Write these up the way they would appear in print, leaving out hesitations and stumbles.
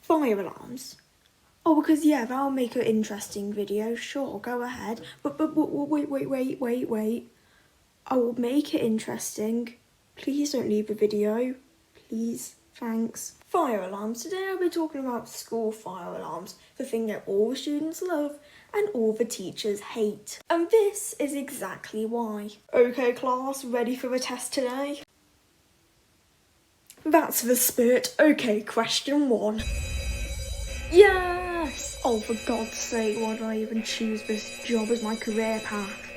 Fire alarms. Oh, because yeah, that'll make an interesting video. Sure, go ahead. But wait. I will make it interesting. Please don't leave the video. Please, thanks. Fire alarms. Today I'll be talking about school fire alarms, the thing that all the students love and all the teachers hate. And this is exactly why. Okay, class, ready for the test today? That's the spirit. Okay, question 1. Yes! Oh, for God's sake, why did I even choose this job as my career path?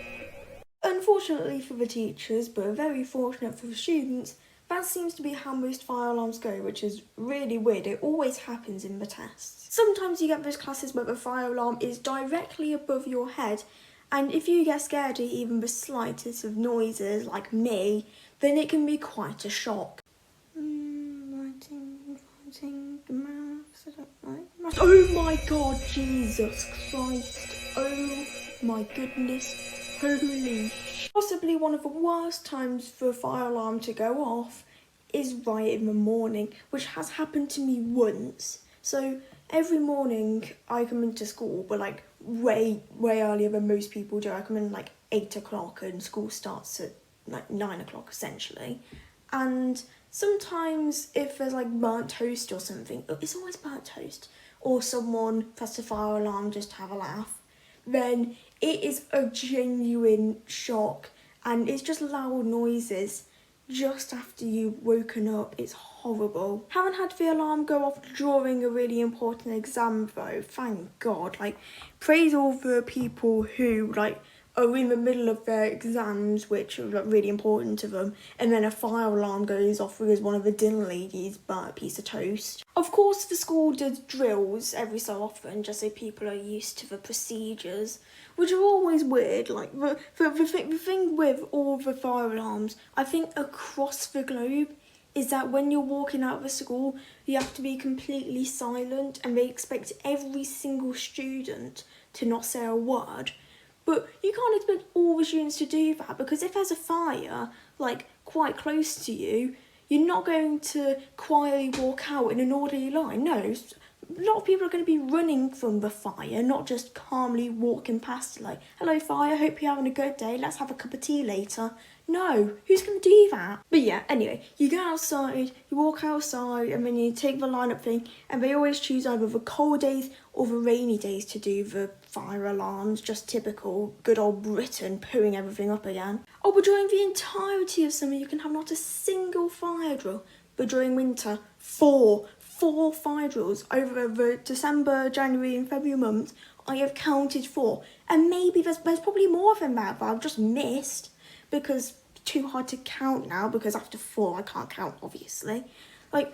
Unfortunately for the teachers, but very fortunate for the students, that seems to be how most fire alarms go, which is really weird. It always happens in the tests. Sometimes you get those classes where the fire alarm is directly above your head, and if you get scared at even the slightest of noises, like me, then it can be quite a shock. Oh my God, Jesus Christ. Oh my goodness. Holy. Possibly one of the worst times for a fire alarm to go off is right in the morning, which has happened to me once. So every morning I come into school, but like way earlier than most people do. I come in like 8 o'clock and school starts at like 9 o'clock essentially. And sometimes if there's like burnt toast or something, it's always burnt toast, or someone pressed a fire alarm just to have a laugh, then it is a genuine shock, and it's just loud noises just after you've woken up. It's horrible. Haven't had the alarm go off during a really important exam though, thank God. Like, praise all the people who like are in the middle of their exams, which are like really important to them, and then a fire alarm goes off because one of the dinner ladies burnt a piece of toast. Of course, the school does drills every so often, just so people are used to the procedures, which are always weird. Like, the thing with all the fire alarms, I think across the globe, is that when you're walking out of the school, you have to be completely silent, and they expect every single student to not say a word. But you can't expect all the students to do that, because if there's a fire, like, quite close to you, you're not going to quietly walk out in an orderly line. No, a lot of people are going to be running from the fire, not just calmly walking past it like, hello fire, hope you're having a good day, let's have a cup of tea later. No, who's going to do that? But yeah, anyway, you go outside, you walk outside, and then you take the lineup thing, and they always choose either the cold days or the rainy days to do the fire alarms. Just typical good old Britain pooing everything up again. Oh, but during the entirety of summer, you can have not a single fire drill. But during winter, four fire drills over the December, January and February months. I have counted 4, and maybe there's probably more than that, but I've just missed, because it's too hard to count now, because after 4 I can't count, obviously. Like,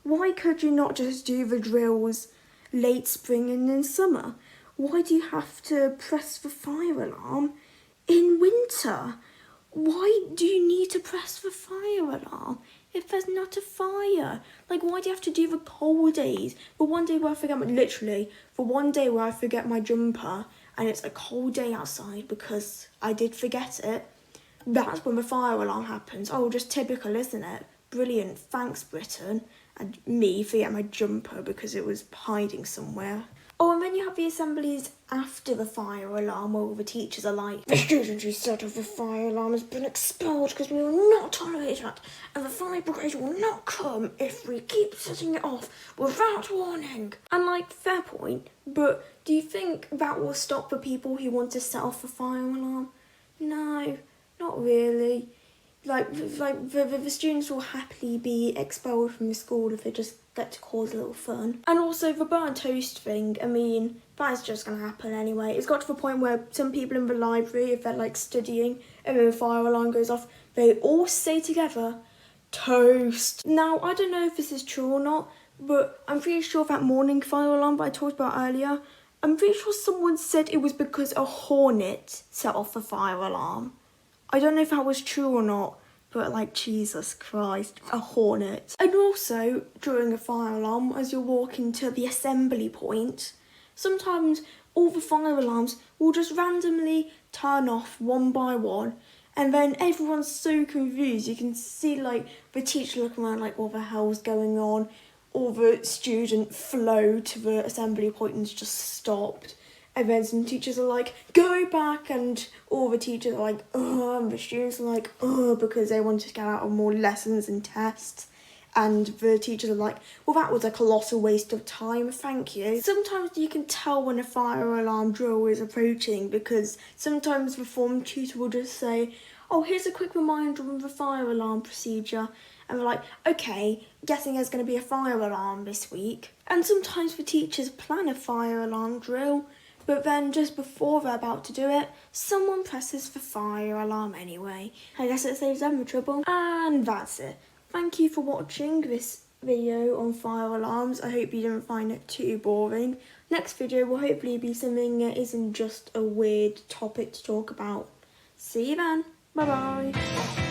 why could you not just do the drills late spring and in summer? Why do you have to press the fire alarm in winter? Why do you need to press the fire alarm if there's not a fire? Like, why do you have to do the cold days? The one day where I forget my jumper, and it's a cold day outside because I did forget it, that's when the fire alarm happens. Oh, just typical, isn't it? Brilliant, thanks Britain. And me forget my jumper because it was hiding somewhere. Oh, and then you have the assemblies after the fire alarm where all the teachers are like, the student who set off the fire alarm has been expelled because we will not tolerate that, and the fire brigade will not come if we keep setting it off without warning. And like, fair point, but do you think that will stop the people who want to set off the fire alarm? No, not really. Like the students will happily be expelled from the school if they just get to cause a little fun. And also the burnt toast thing, I mean, that's just gonna happen anyway. It's got to the point where some people in the library, if they're like studying and then the fire alarm goes off, they all say together, toast. Now, I don't know if this is true or not, but I'm pretty sure that morning fire alarm that I talked about earlier, I'm pretty sure someone said it was because a hornet set off the fire alarm. I don't know if that was true or not, but like, Jesus Christ, a hornet. And also, during a fire alarm, as you're walking to the assembly point, sometimes all the fire alarms will just randomly turn off one by one, And then everyone's so confused. You can see like the teacher looking around like what the hell's going on. All the student flow to the assembly point and just stopped. And then some teachers are like, go back, and all the teachers are like, oh, and the students are like, oh, because they want to get out of more lessons and tests. And the teachers are like, well, that was a colossal waste of time, thank you. Sometimes you can tell when a fire alarm drill is approaching, because sometimes the form tutor will just say, oh, here's a quick reminder of the fire alarm procedure. And we're like, okay, guessing there's going to be a fire alarm this week. And sometimes the teachers plan a fire alarm drill, but then just before they're about to do it, someone presses the fire alarm anyway. I guess it saves them the trouble. And that's it. Thank you for watching this video on fire alarms. I hope you didn't find it too boring. Next video will hopefully be something that isn't just a weird topic to talk about. See you then. Bye bye.